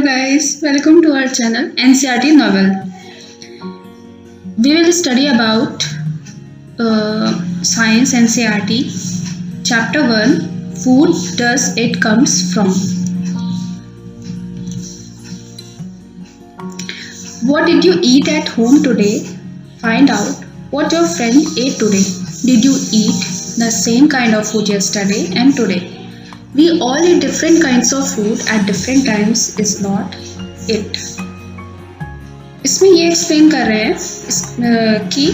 guys, welcome to our channel NCERT Novel. We will study about Science NCERT Chapter 1 Food Does It Comes From. What did you eat at home today? Find out what your friend ate today. Did you eat the same kind of food yesterday and today? We all eat different kinds of food at different times is not it. इसमें ये explain कर रहे हैं कि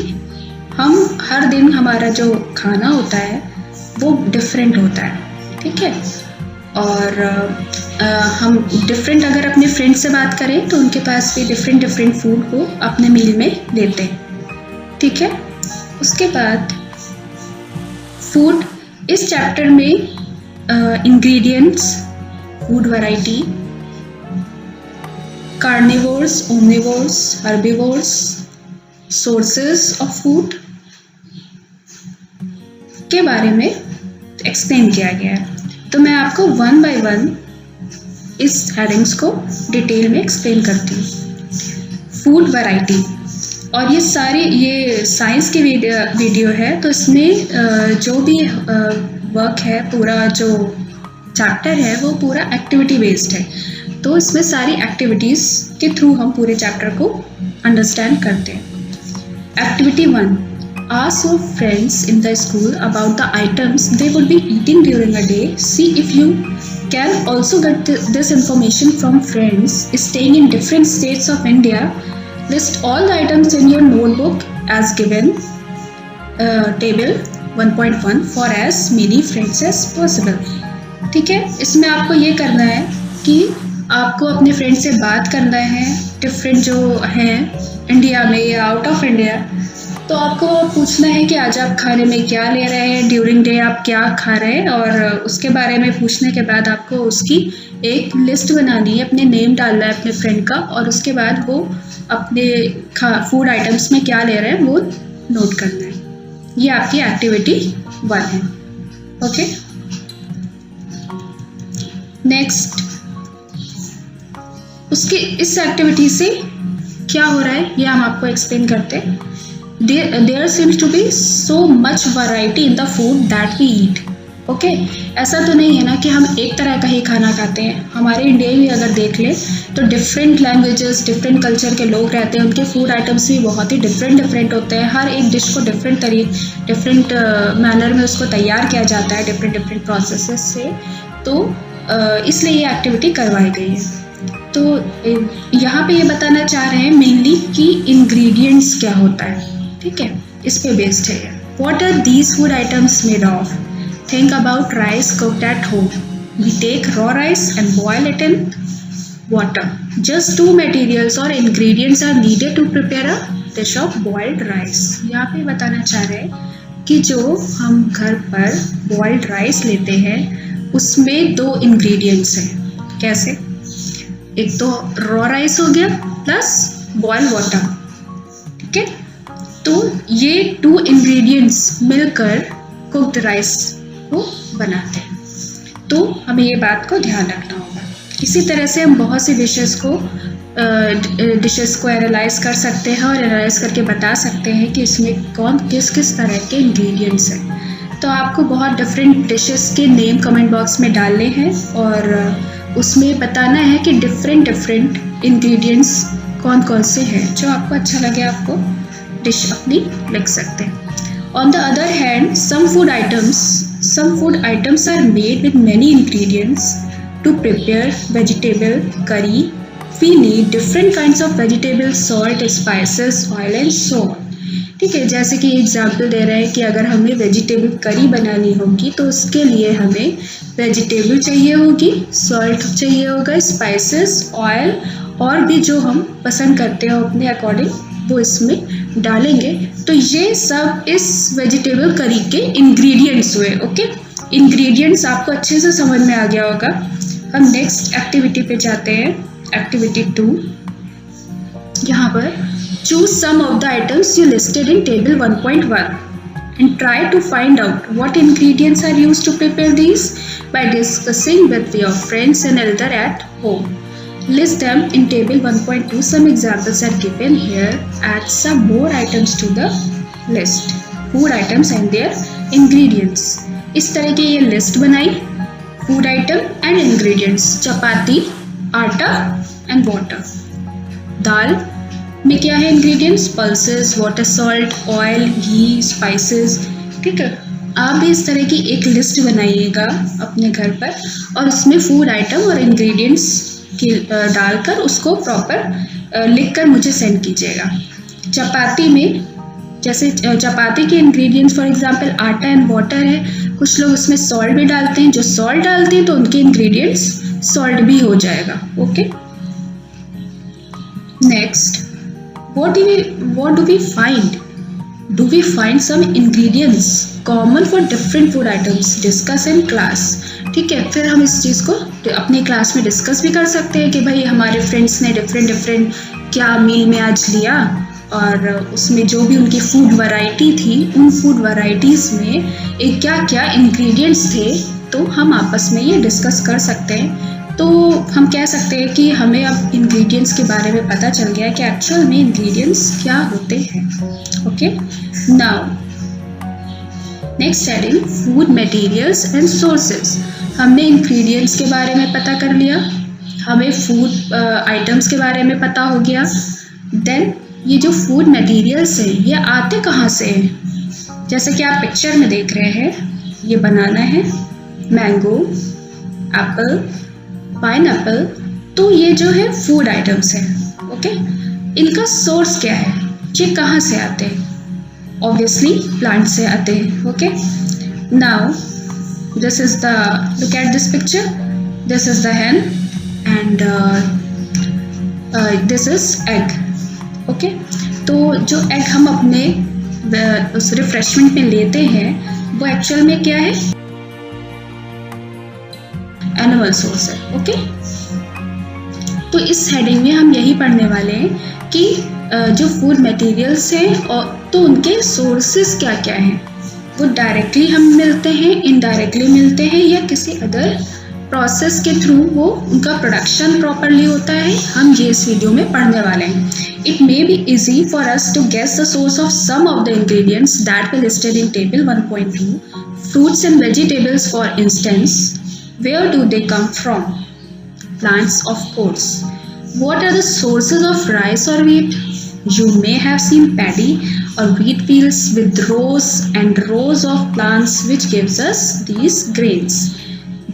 हम हर दिन हमारा जो खाना होता है वो डिफरेंट होता है, ठीक है। और हम डिफरेंट अगर अपने फ्रेंड से बात करें तो उनके पास भी डिफरेंट फूड को अपने मील में देते हैं, ठीक है। उसके बाद फूड इस चैप्टर में ingredients, food variety, carnivores, omnivores, herbivores, sources of food के बारे में एक्सप्लेन किया गया है। तो मैं आपको वन बाय वन इस हेडिंग्स को डिटेल में एक्सप्लेन करती हूँ। फूड वैरायटी, और ये साइंस की वीडियो है, तो इसमें जो भी वर्क है, पूरा जो चैप्टर है वो पूरा एक्टिविटी बेस्ड है। तो इसमें सारी एक्टिविटीज़ के थ्रू हम पूरे चैप्टर को अंडरस्टैंड करते हैं। Activity 1, ask your friends in the school about the items they would be eating during a day. See if you can also get this information from friends staying in different states of India. List all the items in your notebook as given table 1.1 for as many friends as possible। ठीक है, इसमें आपको ये करना है कि आपको अपने फ्रेंड से बात करना है, डिफरेंट जो हैं इंडिया में या आउट ऑफ इंडिया। तो आपको पूछना है कि आज आप खाने में क्या ले रहे हैं, ड्यूरिंग डे आप क्या खा रहे हैं, और उसके बारे में पूछने के बाद आपको उसकी एक लिस्ट बनानी है, अपने नेम डालना है अपने फ्रेंड का, और उसके बाद वो अपने फूड आइटम्स में क्या ले रहे हैं वो नोट करना है। ये आपकी एक्टिविटी 1 है, ओके। नेक्स्ट, उसके इस एक्टिविटी से क्या हो रहा है ये हम आपको एक्सप्लेन करते हैं। There seems to be so much variety in the food that we eat, okay. ऐसा तो नहीं है ना कि हम एक तरह का ही खाना खाते हैं। हमारे इंडिया में अगर देख लें तो डिफरेंट लैंग्वेजेस, डिफरेंट कल्चर के लोग रहते हैं, उनके फूड आइटम्स भी बहुत ही डिफरेंट होते हैं। हर एक डिश को डिफरेंट मैनर में उसको तैयार किया जाता है, डिफरेंट प्रोसेसेस से। तो इसलिए ये एक्टिविटी करवाई गई है। तो यहाँ पे ये बताना चाह रहे हैं मेनली कि इंग्रेडिएंट्स क्या होता है, ठीक है, इस पे बेस्ड है। What are these food items made of? Think about rice cooked at home. We take raw rice and boil it in water. Just 2 materials or ingredients are needed to prepare a dish of boiled rice. यहाँ पे बताना चाह रहे हैं कि जो हम घर पर boiled rice लेते हैं उसमें 2 ingredients हैं। कैसे? एक तो raw rice हो गया प्लस boiled water, ठीक है। तो ये 2 ingredients मिलकर cooked rice को बनाते हैं। तो हमें ये बात को ध्यान रखना होगा। इसी तरह से हम बहुत सी डिशेस को एनालाइज कर सकते हैं और एनालाइज करके बता सकते हैं कि इसमें कौन किस तरह के इंग्रेडिएंट्स हैं। तो आपको बहुत डिफरेंट डिशेस के नेम कमेंट बॉक्स में डालने हैं और उसमें बताना है कि डिफरेंट इंग्रेडिएंट्स कौन से हैं। जो आपको अच्छा लगे आपको डिश अपनी लिख सकते हैं। On the other hand, some food items are made with many ingredients. To prepare vegetable curry, we need different kinds of vegetables, salt, spices, oil and so on. ठीक है, जैसे कि एग्जाम्पल दे रहे हैं कि अगर हमें वेजिटेबल करी बनानी होगी तो उसके लिए हमें वेजिटेबल चाहिए होगी, सॉल्ट चाहिए होगा, स्पाइसेस, ऑयल, और भी जो हम पसंद करते हो अपने अकॉर्डिंग वो इसमें डालेंगे। तो ये सब इस वेजिटेबल करी के इंग्रेडिएंट्स हुए, ओके। इंग्रेडिएंट्स आपको अच्छे से समझ में आ गया होगा। हम नेक्स्ट एक्टिविटी पे जाते हैं, एक्टिविटी 2। यहाँ पर choose some of the items you listed in table 1.1 and try to find out what ingredients are used to prepare these by discussing with your friends and elder at home. List them in table 1.2. Some examples are given here. Add some more items to the list. Food items and their ingredients. इस तरह की ये list बनाई. Food item and ingredients. चपाती, आटा and water. दाल में क्या है ingredients? Pulses, water, salt, oil, ghee, spices. ठीक है. आप भी इस तरह की एक लिस्ट बनाइएगा अपने घर पर और उसमें फूड आइटम और इंग्रेडिएंट्स डालकर उसको प्रॉपर लिखकर मुझे सेंड कीजिएगा. चपाती में जैसे चपाती के इंग्रेडिएंट्स फॉर एग्जांपल आटा एंड वाटर है. कुछ लोग उसमें सॉल्ट भी डालते हैं. जो सॉल्ट डालते हैं तो उनके इंग्रेडिएंट्स सॉल्ट भी हो जाएगा. Okay. Next, what do we find? Do we find some ingredients common for different food items? Discuss in class. ठीक है. फिर हम इस चीज़ को अपने क्लास में डिस्कस भी कर सकते हैं कि भाई हमारे फ्रेंड्स ने डिफरेंट क्या मील में आज लिया और उसमें जो भी उनकी फूड वैरायटी थी उन फूड वैरायटीज़ में क्या क्या इंग्रेडिएंट्स थे, तो हम आपस में ये डिस्कस कर सकते हैं. तो हम कह सकते हैं कि हमें अब इंग्रेडिएंट्स के बारे में पता चल गया कि एक्चुअल में इंग्रेडिएंट्स क्या होते हैं. Okay. Now next heading, food materials and sources. हमने इंग्रेडिएंट्स के बारे में पता कर लिया, हमें फूड आइटम्स के बारे में पता हो गया. देन ये जो फूड मटेरियल्स हैं ये आते कहाँ से हैं? जैसे कि आप पिक्चर में देख रहे हैं, ये बनाना है, मैंगो, एप्पल, पाइनएप्पल. तो ये जो है फूड आइटम्स हैं. ओके. इनका सोर्स क्या है? ये कहाँ से आते हैं? ऑब्वियसली प्लांट से आते हैं. Okay. Now this is the, look at this picture. This is the hen and this is egg. Okay. तो जो एग हम अपने उस रिफ्रेशमेंट में लेते हैं वो एक्चुअल में क्या है? एनिमल सोर्स है. ओके. तो इस हेडिंग में हम यही पढ़ने वाले हैं कि जो फूड मटेरियल्स हैं और तो उनके सोर्सेस क्या क्या हैं. वो डायरेक्टली हम मिलते हैं, इनडायरेक्टली मिलते हैं या किसी अदर प्रोसेस के थ्रू वो उनका प्रोडक्शन प्रॉपरली होता है. हम ये इस वीडियो में पढ़ने वाले हैं. It may be easy for us to guess the source of some of the ingredients that we listed in table 1.2. Fruits and vegetables for instance. Where do they come from? Plants, of course. What are the sources of rice or wheat? You may have seen paddy or wheat fields with rows and rows of plants which gives us these grains.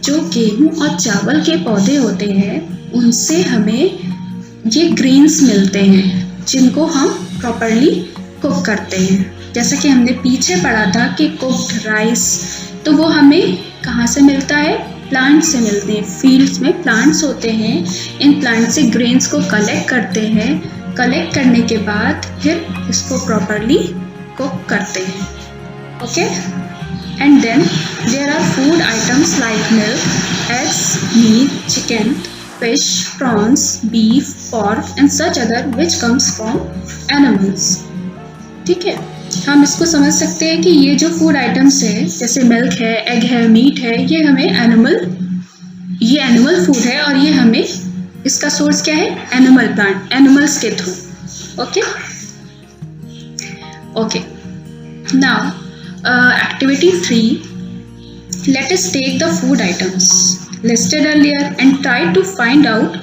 जो गेहूँ और चावल के पौधे होते हैं उनसे हमें ये ग्रेन्स मिलते हैं जिनको हम प्रॉपरली कुक करते हैं. जैसा कि हमने पीछे पढ़ा था कि कुक्ड राइस, तो वो हमें कहाँ से मिलता है? प्लांट से मिलते हैं. फील्ड्स में प्लांट्स होते हैं, इन प्लांट से ग्रेन्स को कलेक्ट करते हैं. कलेक्ट करने के बाद फिर इसको प्रॉपरली कुक करते हैं. Okay. And then there are food items like milk, eggs, meat, chicken, fish, prawns, beef, pork and such other which comes from animals. ठीक है. हम इसको समझ सकते हैं कि ये जो फूड आइटम्स है जैसे मिल्क है, एग है, मीट है, ये हमें ये एनिमल फूड है और ये हमें इसका सोर्स क्या है? एनिमल प्लांट, एनिमल्स के through. Okay. Okay. Now activity 3, let us take the food items listed earlier and try to find out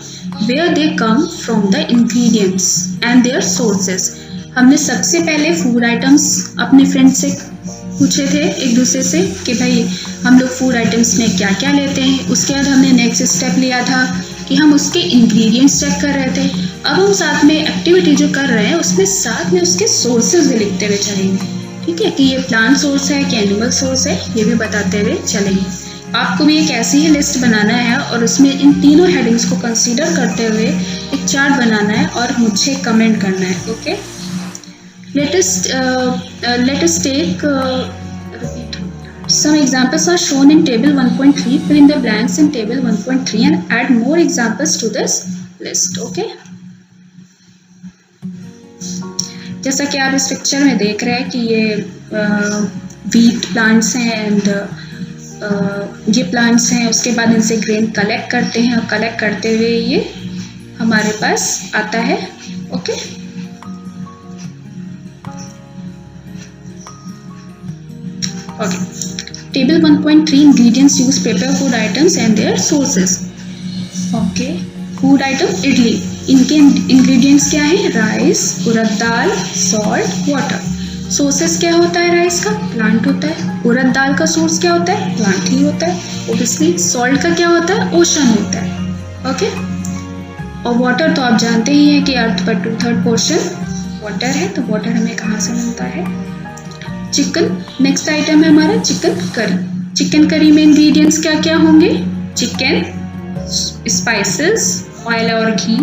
where they come from the ingredients and their sources. हमने सबसे पहले food items अपने friend से पूछे थे एक दूसरे से कि भाई हम लोग फूड आइटम्स में क्या क्या लेते हैं. उसके बाद हमने नेक्स्ट स्टेप लिया था कि हम उसके इंग्रेडिएंट्स चेक कर रहे थे. अब हम साथ में एक्टिविटी जो कर रहे हैं उसमें साथ में उसके सोर्सेज भी लिखते हुए चलेंगे. ठीक है. कि ये प्लांट सोर्स है कि एनिमल सोर्स है ये भी बताते हुए चलेंगे. आपको भी एक ऐसी ही लिस्ट बनाना है और उसमें इन तीनों हेडिंग्स को कंसीडर करते हुए एक चार्ट बनाना है और मुझे कमेंट करना है. Okay. Let us take some examples are shown in table 1.3. Fill in the blanks in table 1.3 and add more examples to this list. Okay. जैसा कि आप इस पिक्चर में देख रहे हैं कि ये व्हीट प्लांट्स हैं एंड ये प्लांट्स हैं. उसके बाद इनसे ग्रेन कलेक्ट करते हैं और कलेक्ट करते हुए ये हमारे पास आता है। Okay, okay. Table 1.3 ingredients use prepare food items and their sources. Okay, food item idli, इनके इंग्रेडिएंट्स क्या है? Rice, urad dal, salt, water. Sources क्या होता है? राइस का प्लांट होता है, उड़द दाल का सोर्स क्या होता है? प्लांट ही होता है ओबियसली। सॉल्ट का क्या होता है? ओशन होता है। ओके, और वाटर तो आप जानते ही हैं कि अर्थ पर 2/3 पोर्शन वाटर है, तो वाटर हमें कहाँ से मिलता है? चिकन, नेक्स्ट आइटम है हमारा चिकन करी। चिकन करी में इंग्रेडिएंट्स क्या क्या होंगे? चिकन, स्पाइसेस, ऑयल और घी,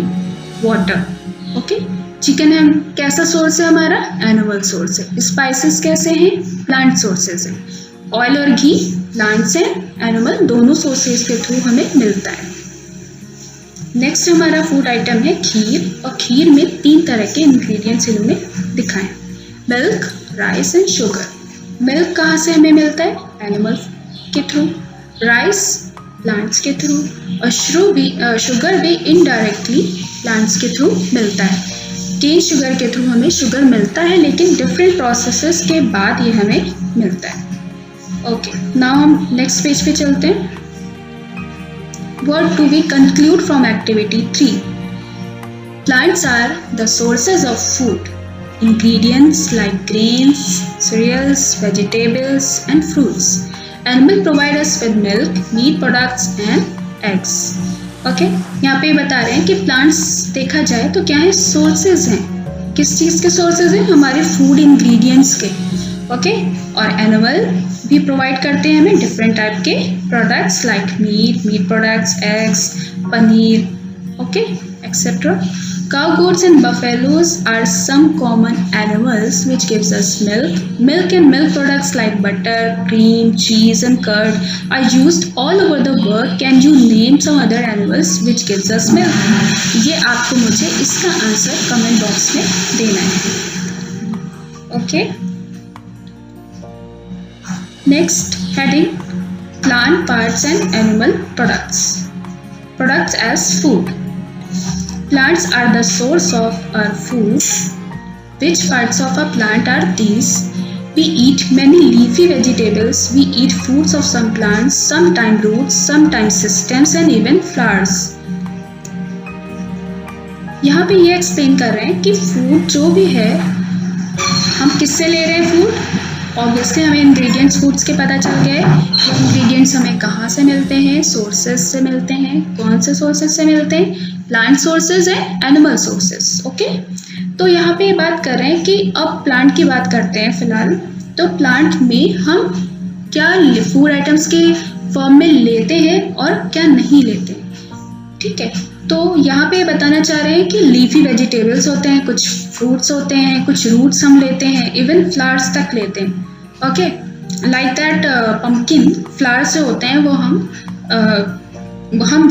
वाटर। ओके, चिकन है कैसा सोर्स है हमारा? एनिमल सोर्स है। स्पाइसेस कैसे हैं? प्लांट सोर्सेज है। ऑयल और घी प्लांट्स हैं, एनिमल, दोनों सोर्सेज के थ्रू हमें मिलता है। नेक्स्ट हमारा फूड आइटम है खीर, और खीर में 3 तरह के इंग्रेडिएंट्स इन्होंने दिखाए, milk, rice and sugar. Milk कहाँ से हमें मिलता है? एनिमल के थ्रू। राइस प्लांट्स के थ्रू, और शुगर भी इनडायरेक्टली प्लांट्स के थ्रू मिलता है। केन शुगर के थ्रू हमें शुगर मिलता है, लेकिन डिफरेंट प्रोसेसेस के बाद ये हमें मिलता है। ओके, नाउ हम नेक्स्ट पेज पे चलते हैं। What do we conclude from activity 3? Plants are the sources of food. Ingredients like grains, cereals, vegetables and fruits. Animals provide us with milk, meat products and eggs. Okay? यहाँ पे बता रहे हैं कि plants देखा जाए तो क्या है? sources हैं। किस चीज़ के sources हैं? हमारे food ingredients के। ओके, और एनिमल भी प्रोवाइड करते हैं हमें डिफरेंट टाइप के products like meat products, eggs, paneer, okay, etcetera. Cow, goats and buffaloes are some common animals which gives us milk. Milk and milk products like butter, cream, cheese and curd are used all over the world. Can you name some other animals which gives us milk? ये आपको मुझे इसका answer comment box में देना है। Okay, next heading, plant parts and animal products. Products as food. Plants are the source of our food. Which parts of a plant are these? We eat many leafy vegetables. We eat fruits of some plants, sometimes roots, sometimes stems and even flowers. यहाँ पे ये explain कर रहे हैं कि food जो भी है हम किससे ले रहे हैं? फूड ऑब्वियसली हमें इंग्रेडिएंट्स फूड्स के पता चल गए। वो इंग्रेडिएंट्स हमें कहाँ से मिलते हैं? सोर्सेज से मिलते हैं। कौन से सोर्सेज से मिलते हैं? प्लांट सोर्सेज है, एनिमल सोर्सेज। ओके, तो यहाँ पे बात कर रहे हैं कि अब प्लांट की बात करते हैं फिलहाल। तो प्लांट में हम क्या फूड आइटम्स के फॉर्म में लेते हैं और क्या नहीं लेते हैं, ठीक है। तो यहाँ पे बताना चाह रहे हैं कि लीफी वेजिटेबल्स होते हैं, कुछ फ्रूट्स होते हैं, कुछ रूट्स हम लेते हैं, इवन फ्लावर्स तक लेते हैं। Okay, like that pumpkin flowers जो होते हैं वो हम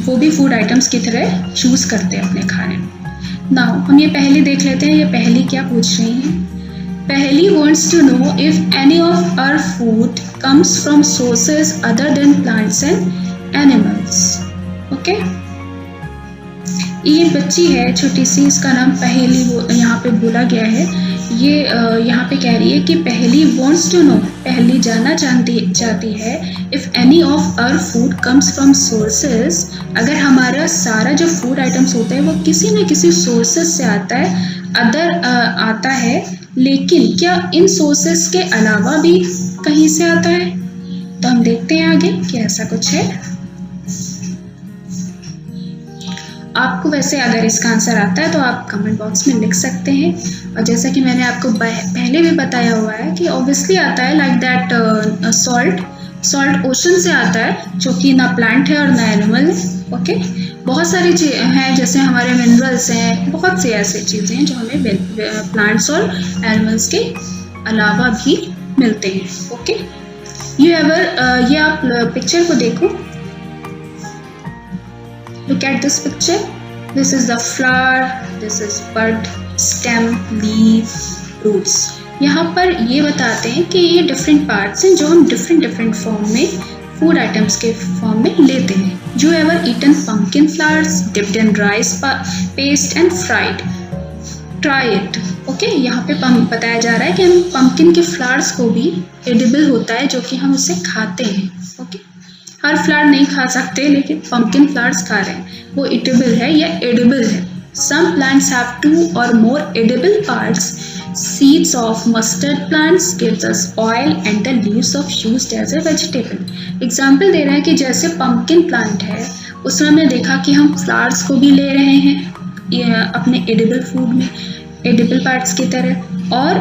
वो भी फूड आइटम्स की तरह चूज करते हैं अपने खाने में। नाउ हम ये पहली देख लेते हैं। ये पहली क्या पूछ रही हैं? पहली wants to know if any of our food comes from sources other than plants and animals. Okay, ये बच्ची है छोटी सी, इसका नाम पहेली यहाँ पे बोला गया है। ये यहाँ पे कह रही है कि पहेली wants to know, पहेली जानना चाहती है if any of our food comes from sources, अगर हमारा सारा जो फूड आइटम्स होता है वो किसी न किसी सोर्सेज से आता है, लेकिन क्या इन सोर्सेज के अलावा भी कहीं से आता है? तो हम देखते हैं आगे कि ऐसा कुछ है। आपको वैसे अगर इसका आंसर आता है तो आप कमेंट बॉक्स में लिख सकते हैं। और जैसा कि मैंने आपको पहले भी बताया हुआ है कि ऑब्वियसली आता है लाइक दैट सॉल्ट ओशन से आता है, जो कि ना प्लांट है और ना एनिमल है। ओके, बहुत सारी हैं जैसे हमारे मिनरल्स हैं, बहुत सी ऐसी चीज़ें हैं जो हमें प्लांट्स और एनिमल्स के अलावा भी मिलते हैं। ओके, ये आप पिक्चर को देखो। Look at this picture. This is the flower. This is bud, stem, leaf, roots. यहाँ पर ये बताते हैं कि ये डिफरेंट पार्ट्स हैं जो हम डिफरेंट फॉर्म में फूड आइटम्स के फॉर्म में लेते हैं। You ever eaten pumpkin flowers dipped in rice paste and fried, try it. Okay, यहाँ पे बताया जा रहा है कि हम पम्पकिन के फ्लावर्स को भी एडिबल होता है, जो कि हम उसे खाते हैं। ओके, हर फ्लावर नहीं खा सकते, लेकिन पम्पकिन फ्लावर्स खा रहे हैं, वो ईटेबल है या एडिबल है। Some plants have 2 or more edible parts. Seeds of mustard plants gives us oil and the leaves of used as a vegetable. Example दे रहा है कि जैसे pumpkin plant है, उसमें हमने देखा कि हम flowers को भी ले रहे हैं अपने edible food में, edible parts की तरह, और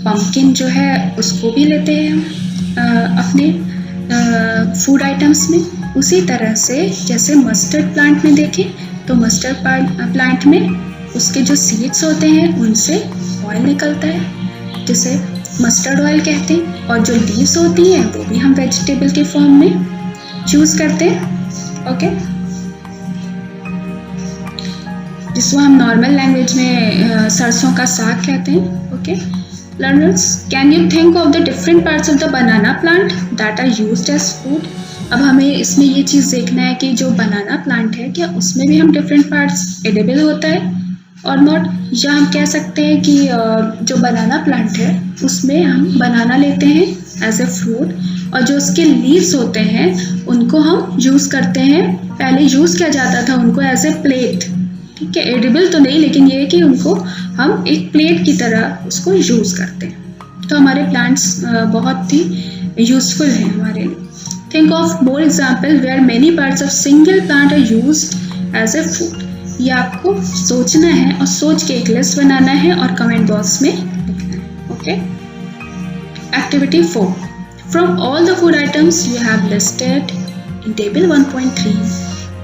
pumpkin जो है उसको भी लेते हैं अपने food items में। उसी तरह से जैसे mustard plant में देखें तो मस्टर्ड प्लांट में उसके जो सीड्स होते हैं उनसे ऑयल निकलता है, जिसे मस्टर्ड ऑयल कहते हैं, और जो लीव्स होती हैं वो भी हम वेजिटेबल के फॉर्म में चूज करते हैं। ओके, जिसको हम नॉर्मल लैंग्वेज में सरसों का साग कहते हैं। Okay learners, can you think of the different parts of the banana plant that are used as food? अब हमें इसमें ये चीज़ देखना है कि जो बनाना प्लांट है, क्या उसमें भी हम डिफरेंट पार्ट्स एडिबल होता है और नॉट, या हम कह सकते हैं कि जो बनाना प्लांट है उसमें हम बनाना लेते हैं एज ए फ्रूट, और जो उसके लीव्स होते हैं उनको हम यूज़ करते हैं। पहले यूज़ किया जाता था उनको एज ए प्लेट, ठीक है, एडिबल तो नहीं, लेकिन ये है कि उनको हम एक प्लेट की तरह उसको यूज़ करते हैं। तो हमारे प्लांट्स बहुत ही यूज़फुल हैं हमारे लिए। Think of more example where many parts of single plant are used as a food. ये आपको सोचना है और सोच के एक लिस्ट बनाना है और कमेंट बॉक्स में लिखना है। Okay, activity 4, from all the food items you have listed in table 1.3,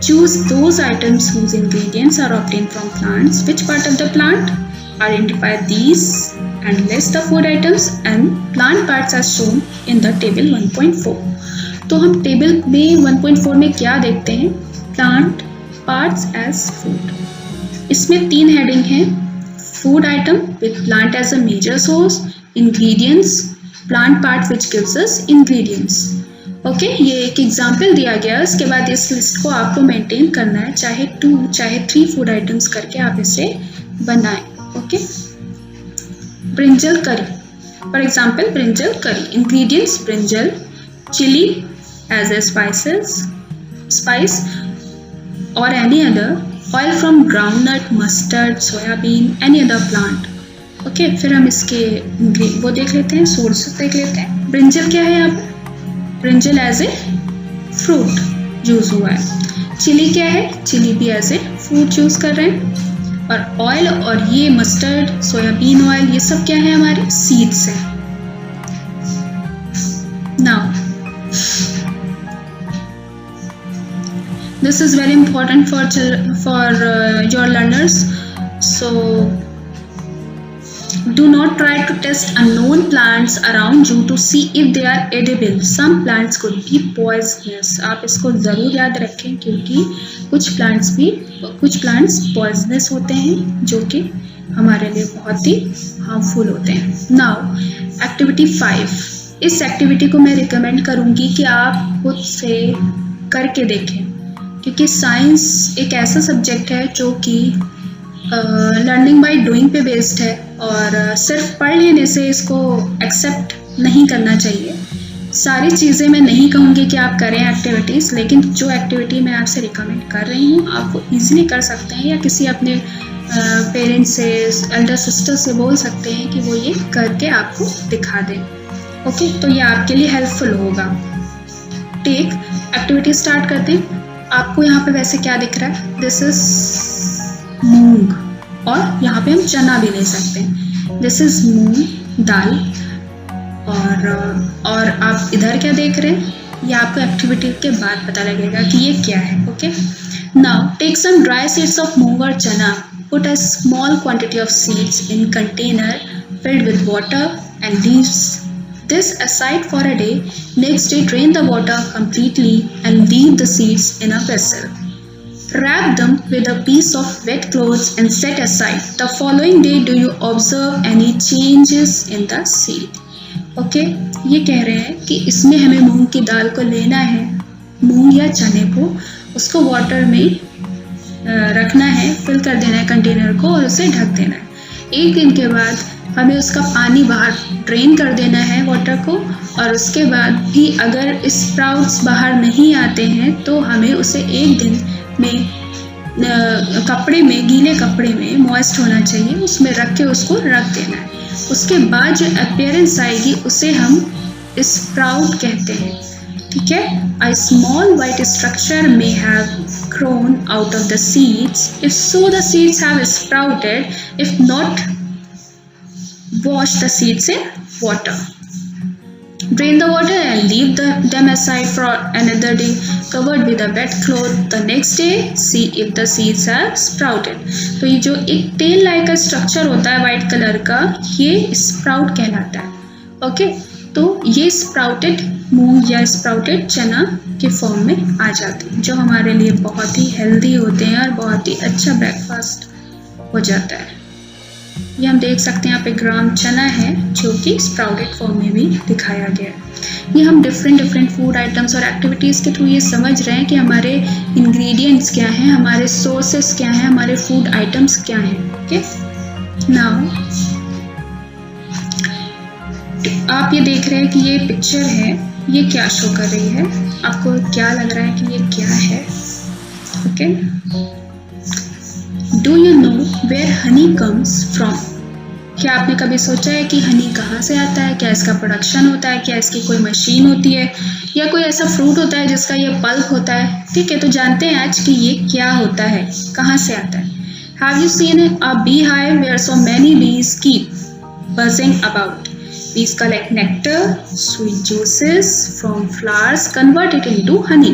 choose those items whose ingredients are obtained from plants. Which part of the plant? Identify these and list the food items and plant parts as shown in the table 1.4. तो हम table में 1.4 में क्या देखते हैं? Plant parts as food. इसमें 3 heading हैं, food item with plant as a major source, ingredients, plant part which gives us ingredients. Okay, ये एक एग्जांपल दिया गया है, उसके बाद इस लिस्ट को आपको मेंटेन करना है, चाहे 2 चाहे 3 फूड आइटम्स करके आप इसे बनाएं। ओके, ब्रिंजल करी, फॉर एग्जाम्पल ब्रिंजल करी, ingredients brinjal, chili as a spice or any other, oil from groundnut, mustard, soybean, any other plant. Okay, फिर हम इसके वो देख लेते हैं, सोर्स देख लेते हैं। ब्रिंजल क्या है? यहाँ पर brinjal as a fruit use हुआ है। चिली क्या है? चिली भी एज ए फ्रूट यूज कर रहे हैं। और ऑयल और ये मस्टर्ड, सोयाबीन ऑयल, ये सब क्या है? हमारे सीड्स है। Now this is very important for your learners, so do not try to test unknown plants around you to see if they are edible. Some plants could be poisonous. आप इसको ज़रूर याद रखें, क्योंकि कुछ प्लांट्स poisonous होते हैं जो कि हमारे लिए बहुत ही हार्मफुल होते हैं। Now एक्टिविटी 5, इस एक्टिविटी को मैं रिकमेंड करूँगी कि आप खुद से करके देखें, क्योंकि साइंस एक ऐसा सब्जेक्ट है जो कि लर्निंग बाय डूइंग पे बेस्ड है, और सिर्फ पढ़ लेने से इसको एक्सेप्ट नहीं करना चाहिए। सारी चीज़ें मैं नहीं कहूँगी कि आप करें एक्टिविटीज़, लेकिन जो एक्टिविटी मैं आपसे रिकमेंड कर रही हूँ आप वो ईजिली कर सकते हैं, या किसी अपने पेरेंट्स से, एल्डर सिस्टर से बोल सकते हैं कि वो ये करके आपको दिखा दें। ओके, तो ये आपके लिए हेल्पफुल होगा। टेक एक्टिविटी स्टार्ट करते हैं। आपको यहाँ पे वैसे क्या दिख रहा है? दिस इज मूंग, और यहाँ पे हम चना भी ले सकते हैं। दिस इज मूंग दाल, और आप इधर क्या देख रहे हैं? ये आपको एक्टिविटी के बाद पता लगेगा कि ये क्या है। Okay, now take some dry seeds of moong और chana, put a small quantity of seeds in container filled with water and leaves this aside for a day. Next day, drain the water completely and leave the seeds in a vessel. Wrap them with a piece of wet clothes and set aside. The following day, do you observe any changes in the seed? Okay, ये कह रहे हैं कि इसमें हमें मूंग की दाल को लेना है, मूंग या चने को, उसको वाटर में रखना है, फिल कर देना है कंटेनर को और उसे ढक देना है। 1 दिन के बाद हमें उसका पानी बाहर ड्रेन कर देना है वाटर को, और उसके बाद भी अगर स्प्राउट्स बाहर नहीं आते हैं तो हमें उसे 1 दिन में कपड़े में, गीले कपड़े में, मॉइस्ट होना चाहिए, उसमें रख के उसको रख देना है। उसके बाद जो अपीयरेंस आएगी उसे हम स्प्राउट कहते हैं, ठीक है। A small white structure may have grown out of the seeds. If so, the seeds have sprouted. If not, wash the seeds in water. Drain the water and leave them aside for another day, covered with a wet cloth. The next day, see if the seeds have sprouted. तो ये जो एक tell like का structure होता है white colour का, ये sprout कहलाता है। ओके, तो ये स्प्राउटेड मूंग या स्प्राउटेड चना के फॉर्म में आ जाते हैं, जो हमारे लिए बहुत ही हेल्दी होते हैं और बहुत ही अच्छा ब्रेकफास्ट हो जाता है। ये हम देख सकते हैं यहाँ पे ग्राम चना है जो कि स्प्राउटेड फॉर्म में भी दिखाया गया है। ये हम डिफरेंट फूड आइटम्स और एक्टिविटीज़ के थ्रू ये समझ रहे हैं कि हमारे इंग्रेडिएंट्स क्या हैं, हमारे सोर्सेस क्या हैं, हमारे फूड आइटम्स क्या हैं। ओके, नाउ आप ये देख रहे हैं कि ये पिक्चर है, ये क्या शो कर रही है, आपको क्या लग रहा है कि ये क्या है? Okay, do you know where honey comes from? क्या आपने कभी सोचा है कि हनी कहाँ से आता है? क्या इसका प्रोडक्शन होता है? क्या इसकी कोई मशीन होती है या कोई ऐसा फ्रूट होता है जिसका ये पल्प होता है? ठीक है, तो जानते हैं आज कि ये क्या होता है, कहाँ से आता है। Have you seen a bee hive where so many bees keep buzzing about? Bees collect nectar, sweet juices from flowers, convert it into honey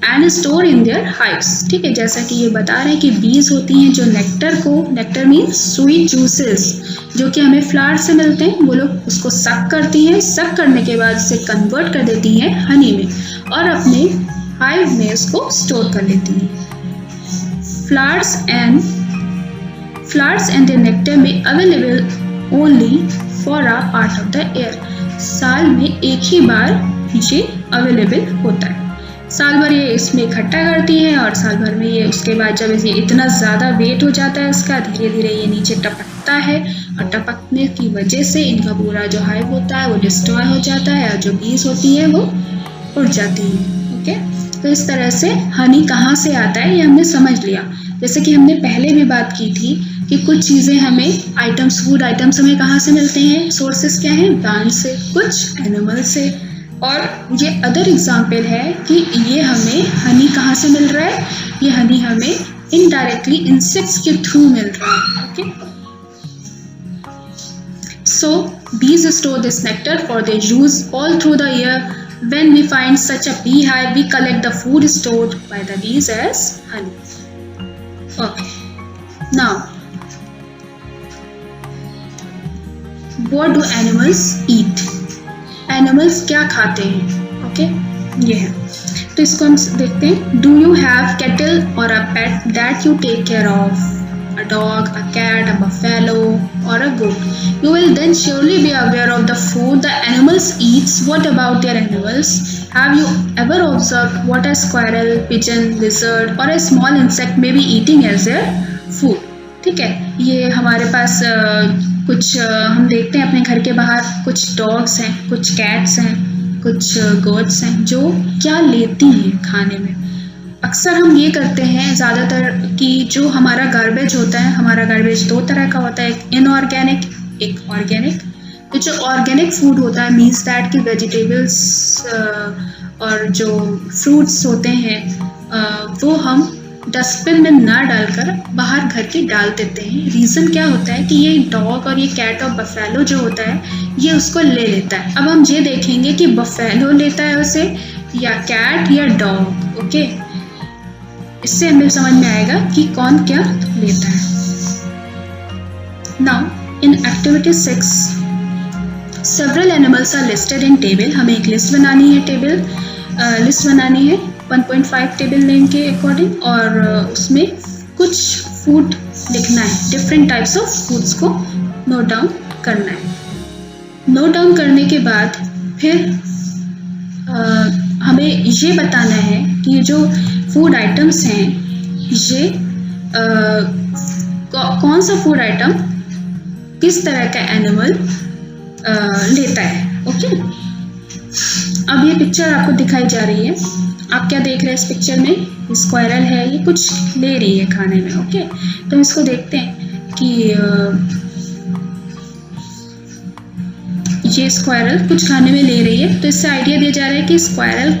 and store in their hives. ठीक है, जैसा कि ये बता रहे हैं कि बीज होती हैं जो नेक्टर मीन्स स्वीट जूसेस, जो कि हमें फ्लावर से मिलते हैं, वो लोग उसको सक करती हैं, सक करने के बाद उसे कन्वर्ट कर देती हैं हनी में और अपने हाइव में उसको स्टोर कर लेती हैं। Flowers and their nectar may available only for a part of the year. साल में एक ही बार ये अवेलेबल होता है। साल भर ये इसमें इकट्ठा करती हैं और साल भर में ये उसके बाद जब ये इतना ज़्यादा वेट हो जाता है इसका, धीरे धीरे ये नीचे टपकता है और टपकने की वजह से इनका पूरा जो हाइव होता है वो डिस्ट्रॉय हो जाता है और जो बीज होती है वो उड़ जाती हैं। ओके, तो इस तरह से हनी कहाँ से आता है ये हमने समझ लिया। जैसे कि हमने पहले भी बात की थी कि कुछ चीज़ें हमें फूड आइटम्स हमें कहाँ से मिलते हैं, सोर्सेस क्या हैं, प्लांट से, कुछ एनिमल से, और ये अदर एग्जाम्पल है कि ये हमें हनी कहाँ से मिल रहा है, ये हनी हमें इनडायरेक्टली इंसेक्ट्स के थ्रू मिल रहा है। Okay, so bees store this nectar for their use all through the year. When we find such a beehive, we collect the food stored by the bees as honey. Okay, now what do animals eat? Animals क्या खाते हैं? Okay, ये है, तो इसको हम देखते हैं। Do you have cattle or a pet that you take care of? A dog, a cat, a buffalo, or a goat. You will then surely be aware of the food the animals eat. What about their animals? Have you ever observed what a squirrel, pigeon, lizard, or a small insect may be eating as their food? ठीक है, ये हमारे पास कुछ हम देखते हैं अपने घर के बाहर कुछ डॉग्स हैं, कुछ कैट्स हैं, कुछ गोट्स हैं जो क्या लेती हैं खाने में। अक्सर हम ये करते हैं ज़्यादातर कि जो हमारा गार्बेज होता है, हमारा गार्बेज 2 तरह का होता है, एक इनऑर्गेनिक, एक ऑर्गेनिक। तो जो ऑर्गेनिक फूड होता है मीन्स दैट कि वेजिटेबल्स और जो फ्रूट्स होते हैं वो हम डस्टबिन में ना डालकर बाहर घर के डाल देते हैं। रीज़न क्या होता है कि ये डॉग और ये कैट और बफेलो जो होता है ये उसको ले लेता है। अब हम ये देखेंगे कि बफेलो लेता है उसे या कैट या डॉग। ओके, इससे हमें समझ में आएगा कि कौन क्या लेता है। Now in activity 6 several animals are listed in table. हमें एक लिस्ट बनानी है, लिस्ट बनानी है 1.5 टेबल नेम के अकॉर्डिंग, और उसमें कुछ फूड लिखना है, डिफरेंट टाइप्स ऑफ फूड्स को नोट डाउन करना है। नोट डाउन करने के बाद फिर हमें ये बताना है कि ये जो फूड आइटम्स हैं ये कौन सा फूड आइटम किस तरह का एनिमल लेता है। ओके, अब ये पिक्चर आपको दिखाई जा रही है, आप क्या देख रहे हैं इस पिक्चर में? स्क्वायरल है, ये कुछ ले रही है खाने में। ओके, तो इसको देखते हैं कि ये स्क्वायरल कुछ खाने में ले रही है, तो इससे आइडिया दिया जा रहा है कि स्क्वायरल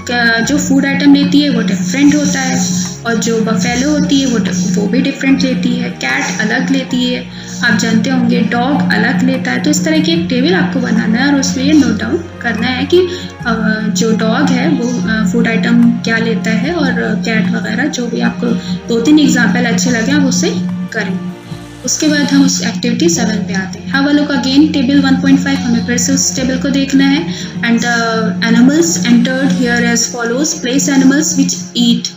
का जो फूड आइटम लेती है वो डिफरेंट होता है, और जो बफेलो होती है वो भी डिफरेंट लेती है, कैट अलग लेती है, आप जानते होंगे डॉग अलग लेता है। तो इस तरह की एक टेबल आपको बनाना है और उसमें ये नोट डाउन करना है कि जो डॉग है वो फूड आइटम क्या लेता है, और कैट वगैरह जो भी आपको 2-3 एग्जाम्पल अच्छे लगे आप उससे करें। उसके बाद हम उस एक्टिविटी 7 पे आते हैं। Have a look again table 1.5, हमें फिर से उस टेबल को देखना है। And the animals entered here as follows, place animals which eat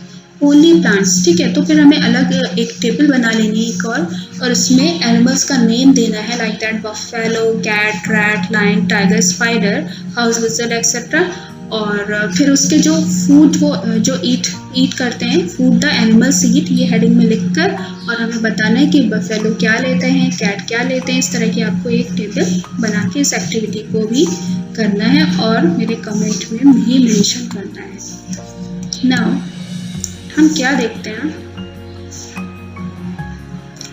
only plants. ठीक है, तो फिर हमें अलग एक टेबल बना लेनी है एक और उसमें एनिमल्स का नेम देना है, like that buffalo, cat, rat, lion, tiger, spider, house lizard etcetera. और फिर उसके जो फूड वो जो ईट करते हैं, फूड द एनिमल्स ईट, ये हेडिंग में लिखकर, और हमें बताना है कि बफेलो क्या लेते हैं, कैट क्या लेते हैं। इस तरह की आपको एक टेबल बना के इस एक्टिविटी को भी करना है और मेरे कमेंट में भी मेंशन करना है। नाउ हम क्या देखते हैं,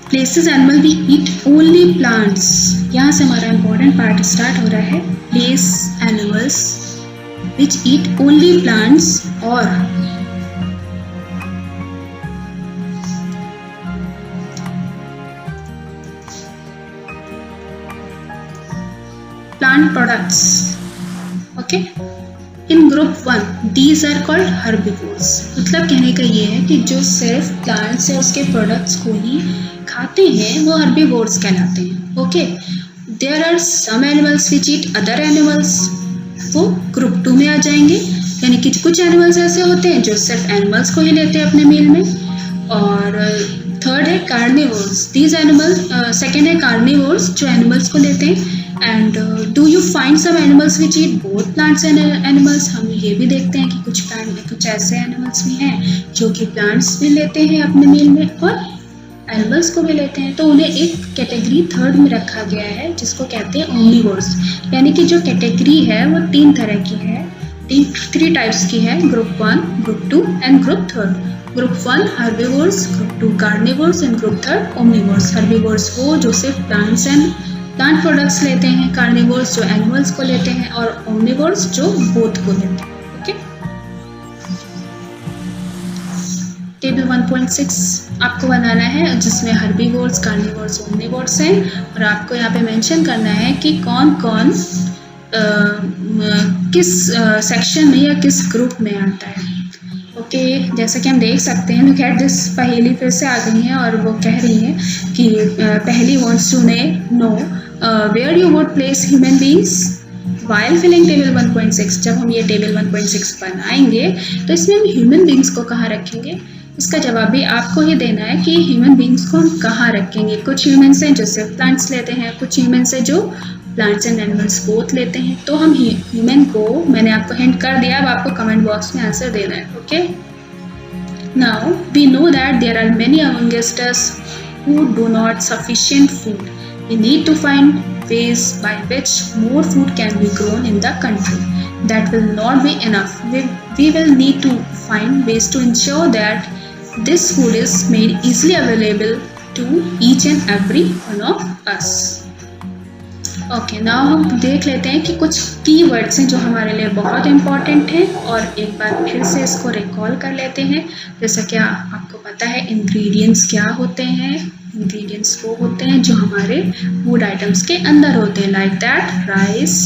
प्लेसेस एनिमल भी ईट ओनली प्लांट्स। यहाँ से हमारा इंपॉर्टेंट पार्ट स्टार्ट हो रहा है। Place animals which eat only plants or plant products. Okay, in group 1 these are called herbivores। मतलब कहने का ये है कि जो सिर्फ प्लांट्स या उसके प्रोडक्ट्स को ही खाते हैं वो herbivores कहलाते हैं। Okay, there are some animals which eat other animals, वो ग्रुप 2 में आ जाएंगे। यानी कि कुछ एनिमल्स ऐसे होते हैं जो सिर्फ एनिमल्स को ही लेते हैं अपने मील में। और थर्ड है कार्निवोर्स, दीज एनिमल्स, सेकेंड है कार्निवोर्स जो एनिमल्स को लेते हैं। And do you find some animals which eat both plants and animals. हम ये भी देखते हैं कि कुछ ऐसे एनिमल्स भी हैं जो कि प्लांट्स भी लेते हैं अपने मील में और एनिमल्स को भी लेते हैं, तो उन्हें एक कैटेगरी थर्ड में रखा गया है जिसको कहते हैं ओमनिवोर्स। यानी कि जो कैटेगरी है वो 3 तरह की है, 3 टाइप्स की है, group 1, group 2 and group 3। Group 1 herbivores, group 2 carnivores and group 3 omnivores. Herbivores वो जो सिर्फ प्लांट्स एंड प्लांट प्रोडक्ट्स लेते हैं, कार्निवोर्स जो एनिमल्स को लेते हैं, और ओमनिवोर्स जो बोथ को लेते हैं। टेबल 1.6 आपको बनाना है जिसमें हर्बीवोर्स, कार्निवोर्स, ओमनिवोर्स हैं, और आपको यहाँ पे मेंशन करना है कि कौन कौन किस सेक्शन में या किस ग्रुप में आता है। ओके, जैसा कि हम देख सकते हैं, लुक एट दिस, पहेली फिर से आ गई है और वो कह रही है कि Paheli wants to know where you would place human beings while filling table 1.6। जब हम ये टेबल 1.6 बनाएंगे तो इसमें हम ह्यूमन बीइंग्स को कहाँ रखेंगे, इसका जवाब भी आपको ही देना है कि ह्यूमन बीइंग्स को हम कहाँ रखेंगे। कुछ ह्यूमन्स हैं जो सिर्फ प्लांट्स लेते हैं, कुछ ह्यूमन्स हैं जो प्लांट्स एंड एनिमल्स बोथ लेते हैं। तो हम ह्यूमन को, मैंने आपको हिंट कर दिया, अब आपको कमेंट बॉक्स में आंसर देना है। Okay, now we know that there are many amongst us who do not sufficient food. We need to find ways by which more food can be grown in the country. That will not be enough. We will need to find ways to ensure that this food is made easily available to each and every one of us. Okay, now हम देख लेते हैं कि कुछ keywords हैं जो हमारे लिए बहुत इम्पॉर्टेंट हैं, और एक बार फिर से इसको रिकॉल कर लेते हैं। जैसा कि आपको पता है इंग्रेडिएंट्स क्या होते हैं। इंग्रेडिएंट्स वो होते हैं जो हमारे फूड आइटम्स के अंदर होते हैं, लाइक दैट राइस।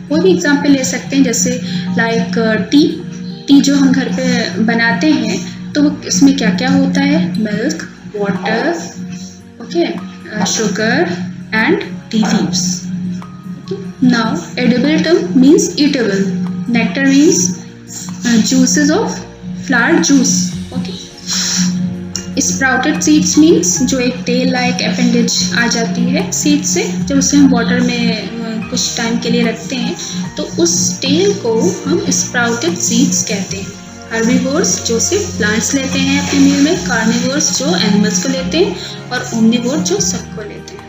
कोई भी एग्जांपल ले सकते हैं, जैसे लाइक टी जो हम घर पे बनाते हैं तो इसमें क्या क्या होता है, milk, water, okay, sugar and tea leaves. Now, edible term means eatable. Nectar means juices of flower juice. Okay. Sprouted seeds means जो एक टेल लाइक अपेंडेज आ जाती है सीड से, जब उसे हम वाटर में कुछ टाइम के लिए रखते हैं तो उस टेल को हम स्प्राउटेड सीड्स कहते हैं। हर्बीवोर्स जो सिर्फ प्लांट्स लेते हैं अपने मील में, कार्निवोर्स जो एनिमल्स को लेते हैं, और ओमनिवोर जो सबको लेते हैं।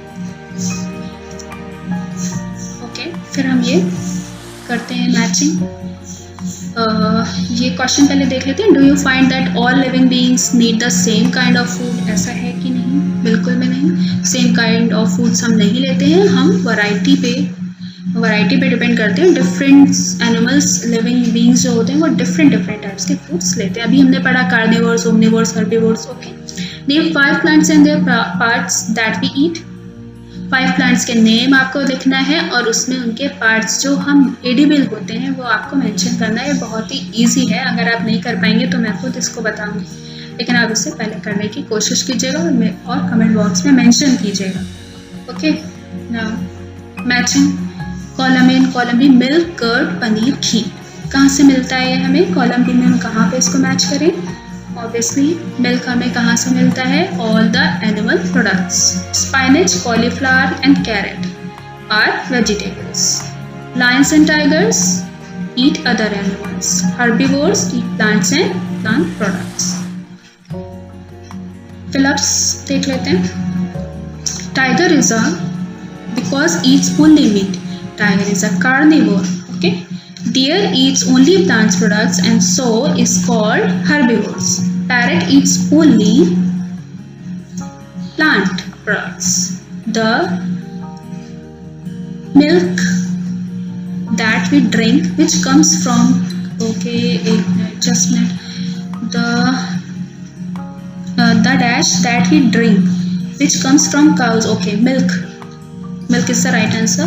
ओके, फिर हम ये करते हैं मैचिंग। ये क्वेश्चन पहले देख लेते हैं। Do you find that all living beings need the same kind of food? ऐसा है कि नहीं? बिल्कुल भी नहीं। सेम काइंड ऑफ फूड्स हम नहीं लेते हैं, हम वैरायटी पे डिपेंड करते हैं। डिफरेंट एनिमल्स, लिविंग बीइंग्स जो होते हैं वो डिफरेंट टाइप्स के फूड्स लेते हैं। अभी हमने पढ़ा carnivores, omnivores, herbivores. Okay, name 5 plants and their parts that we eat. 5 plants के नेम आपको लिखना है और उसमें उनके पार्ट्स जो हम एडिबल होते हैं वो आपको मेंशन करना है। बहुत ही इजी है, अगर आप नहीं कर पाएंगे तो मैं खुद इसको बताऊंगी, लेकिन आप इससे पहले करने की कोशिश कीजिएगा और कमेंट बॉक्स में मेंशन कीजिएगा। Okay, now matching. Column A and column B, milk, curd, paneer, ghee. कहाँ से मिलता है हमें? कॉलम बी में हम कहाँ पे इसको मैच करें? ऑब्वियसली मिल्क हमें कहाँ से मिलता है? All the animal products. Spinach, cauliflower and carrot are vegetables. Lions and tigers eat other animals. Herbivores eat plants and plant products. Fill ups देख लेते हैं। Tiger is a because eats only meat. Tiger is a carnivore. Okay. Deer eats only plants products and so is called herbivores. Parrot eats only plant products. The milk that we drink, which comes from, okay, just a minute. The dash that we drink, which comes from cows. Okay, milk is the right answer.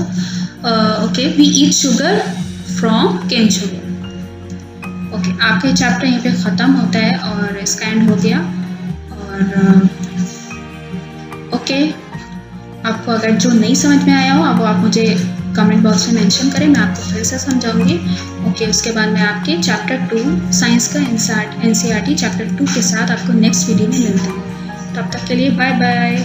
Okay, we eat sugar from cane sugar. Okay, आपके chapter यहीं पे ख़त्म होता है और इसका and हो गया। और ओके, आपको अगर जो नहीं समझ में आया हो अब आप मुझे कमेंट बॉक्स में मेंशन करें, मैं आपको फिर से समझाऊंगी। ओके, उसके बाद मैं आपके चैप्टर 2 साइंस का NCERT चैप्टर 2 के साथ आपको नेक्स्ट वीडियो में मिलता हूँ। तब तक के लिए बाय बाय।